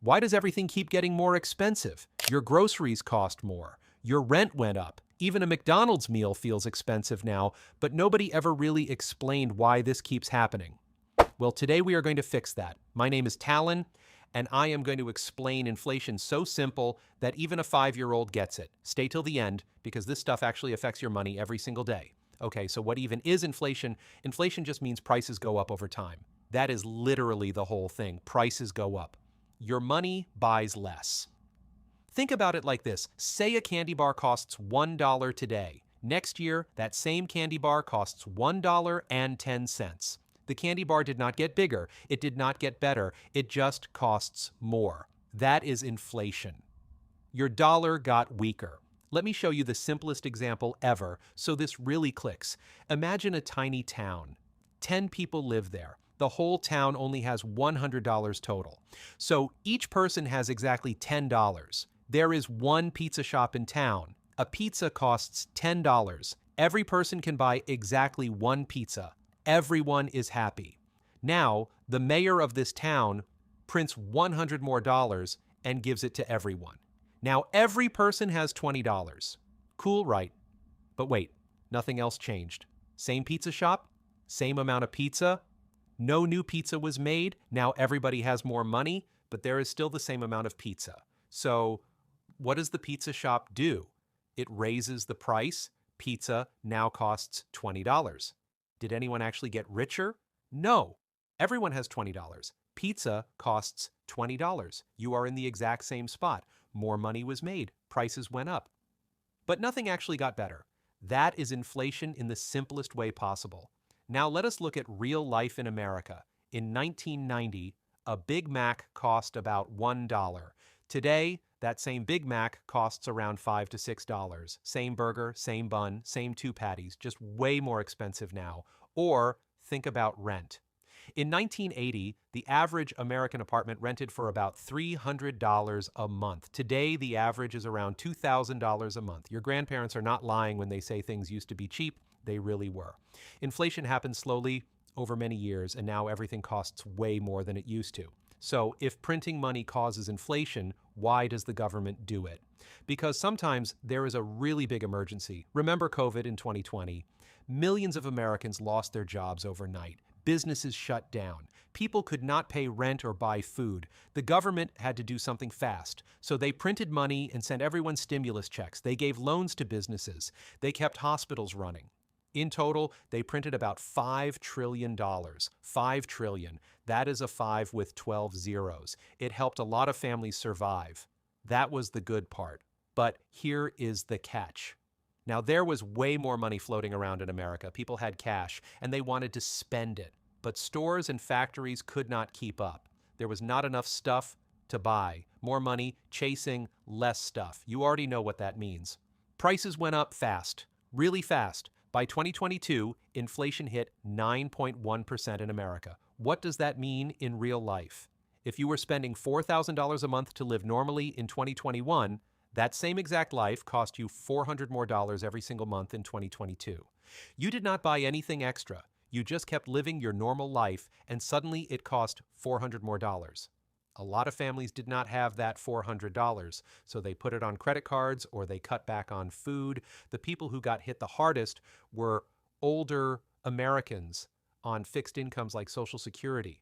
Why does everything keep getting more expensive? Your groceries cost more. Your rent went up. Even a McDonald's meal feels expensive now, but nobody ever really explained why this keeps happening. Well, today we are going to fix that. My name is Talon, and I am going to explain inflation so simple that even a 5-year-old gets it. Stay till the end, because this stuff actually affects your money every single day. Okay, so what even is inflation? Inflation just means prices go up over time. That is literally the whole thing. Prices go up. Your money buys less. Think about it like this. Say a candy bar costs $1 today. Next year, that same candy bar costs $1.10. The candy bar did not get bigger. It did not get better. It just costs more. That is inflation. Your dollar got weaker. Let me show you the simplest example ever so this really clicks. Imagine a tiny town. 10 people live there. The whole town only has $100 total. So each person has exactly $10. There is one pizza shop in town. A pizza costs $10. Every person can buy exactly one pizza. Everyone is happy. Now, the mayor of this town prints $100 more and gives it to everyone. Now, every person has $20. Cool, right? But wait, nothing else changed. Same pizza shop, same amount of pizza. No new pizza was made. Now everybody has more money, but there is still the same amount of pizza. So what does the pizza shop do? It raises the price. Pizza now costs $20. Did anyone actually get richer? No. Everyone has $20. Pizza costs $20. You are in the exact same spot. More money was made. Prices went up. But nothing actually got better. That is inflation in the simplest way possible. Now let us look at real life in America. In 1990, a Big Mac cost about $1. Today, that same Big Mac costs around $5 to $6. Same burger, same bun, same 2 patties, just way more expensive now. Or think about rent. In 1980, the average American apartment rented for about $300 a month. Today, the average is around $2,000 a month. Your grandparents are not lying when they say things used to be cheap. They really were. Inflation happened slowly over many years, and now everything costs way more than it used to. So if printing money causes inflation, why does the government do it? Because sometimes there is a really big emergency. Remember COVID in 2020? Millions of Americans lost their jobs overnight. Businesses shut down. People could not pay rent or buy food. The government had to do something fast. So they printed money and sent everyone stimulus checks. They gave loans to businesses. They kept hospitals running. In total, they printed about $5 trillion. $5 trillion. That is a 5 with 12 zeros. It helped a lot of families survive. That was the good part. But here is the catch. Now, there was way more money floating around in America. People had cash, and they wanted to spend it. But stores and factories could not keep up. There was not enough stuff to buy. More money chasing less stuff. You already know what that means. Prices went up fast, really fast. By 2022, inflation hit 9.1% in America. What does that mean in real life? If you were spending $4,000 a month to live normally in 2021, that same exact life cost you $400 more every single month in 2022. You did not buy anything extra. You just kept living your normal life, and suddenly it cost $400 more. A lot of families did not have that $400, so they put it on credit cards or they cut back on food. The people who got hit the hardest were older Americans on fixed incomes like Social Security.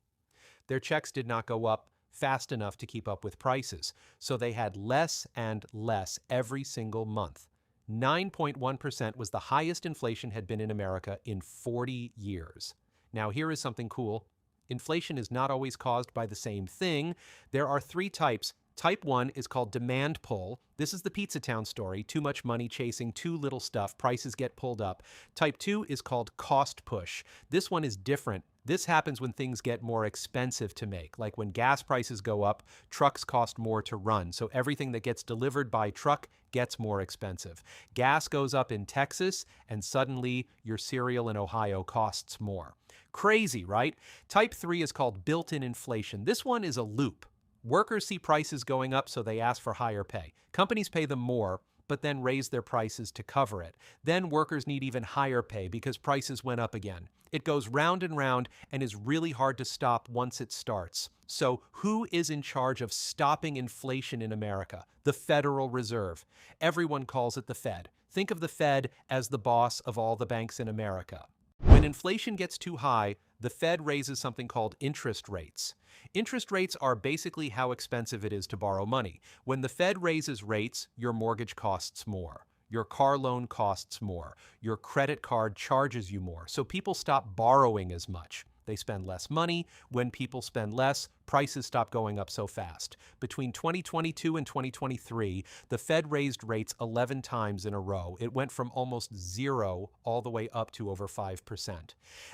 Their checks did not go up fast enough to keep up with prices, so they had less and less every single month. 9.1% was the highest inflation had been in America in 40 years. Now, here is something cool. Inflation is not always caused by the same thing. There are 3 types. Type 1 is called demand pull. This is the Pizza Town story. Too much money chasing too little stuff. Prices get pulled up. Type 2 is called cost push. This one is different. This happens when things get more expensive to make. Like when gas prices go up, trucks cost more to run. So everything that gets delivered by truck gets more expensive. Gas goes up in Texas, and suddenly your cereal in Ohio costs more. Crazy, right? Type 3 is called built-in inflation. This one is a loop. Workers see prices going up, so they ask for higher pay. Companies pay them more, but then raise their prices to cover it. Then workers need even higher pay because prices went up again. It goes round and round and is really hard to stop once it starts. So, who is in charge of stopping inflation in America? The Federal Reserve. Everyone calls it the Fed. Think of the Fed as the boss of all the banks in America. When inflation gets too high, the Fed raises something called interest rates. Interest rates are basically how expensive it is to borrow money. When the Fed raises rates, your mortgage costs more. Your car loan costs more. Your credit card charges you more. So people stop borrowing as much. They spend less money. When people spend less, prices stop going up so fast. Between 2022 and 2023, the Fed raised rates 11 times in a row. It went from almost zero all the way up to over 5%.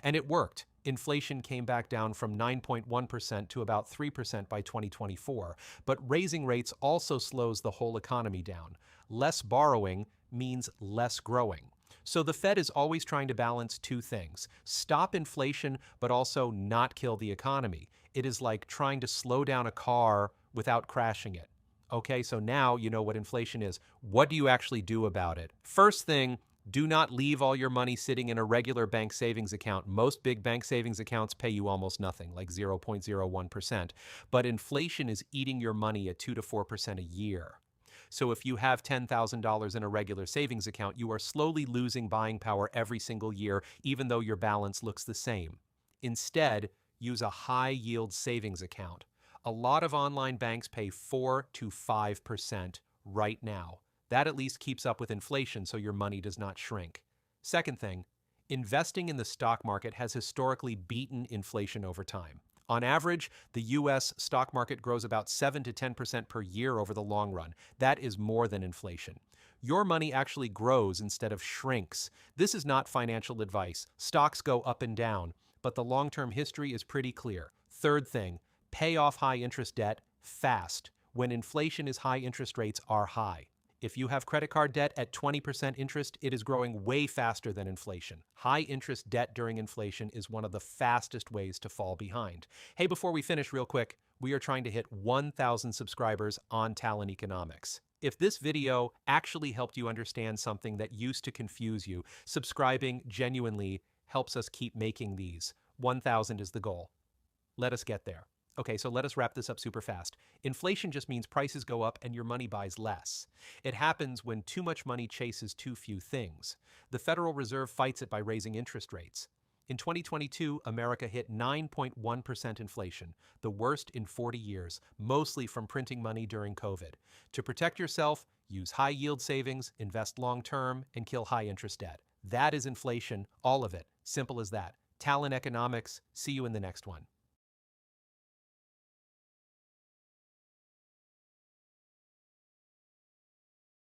And it worked. Inflation came back down from 9.1% to about 3% by 2024. But raising rates also slows the whole economy down. Less borrowing means less growing. So the Fed is always trying to balance two things: stop inflation, but also not kill the economy. It is like trying to slow down a car without crashing it. Okay, so now you know what inflation is. What do you actually do about it? First thing, do not leave all your money sitting in a regular bank savings account. Most big bank savings accounts pay you almost nothing, like 0.01%. But inflation is eating your money at 2 to 4% a year. So if you have $10,000 in a regular savings account, you are slowly losing buying power every single year, even though your balance looks the same. Instead, use a high-yield savings account. A lot of online banks pay 4 to 5% right now. That at least keeps up with inflation so your money does not shrink. Second thing, investing in the stock market has historically beaten inflation over time. On average, the U.S. stock market grows about 7 to 10% per year over the long run. That is more than inflation. Your money actually grows instead of shrinks. This is not financial advice. Stocks go up and down, but the long-term history is pretty clear. Third thing, pay off high-interest debt fast when inflation is high, interest rates are high. If you have credit card debt at 20% interest, it is growing way faster than inflation. High interest debt during inflation is one of the fastest ways to fall behind. Hey, before we finish real quick, we are trying to hit 1,000 subscribers on Talon Economics. If this video actually helped you understand something that used to confuse you, subscribing genuinely helps us keep making these. 1,000 is the goal. Let us get there. Okay, so let us wrap this up super fast. Inflation just means prices go up and your money buys less. It happens when too much money chases too few things. The Federal Reserve fights it by raising interest rates. In 2022, America hit 9.1% inflation, the worst in 40 years, mostly from printing money during COVID. To protect yourself, use high-yield savings, invest long-term, and kill high-interest debt. That is inflation, all of it. Simple as that. Talon Economics. See you in the next one.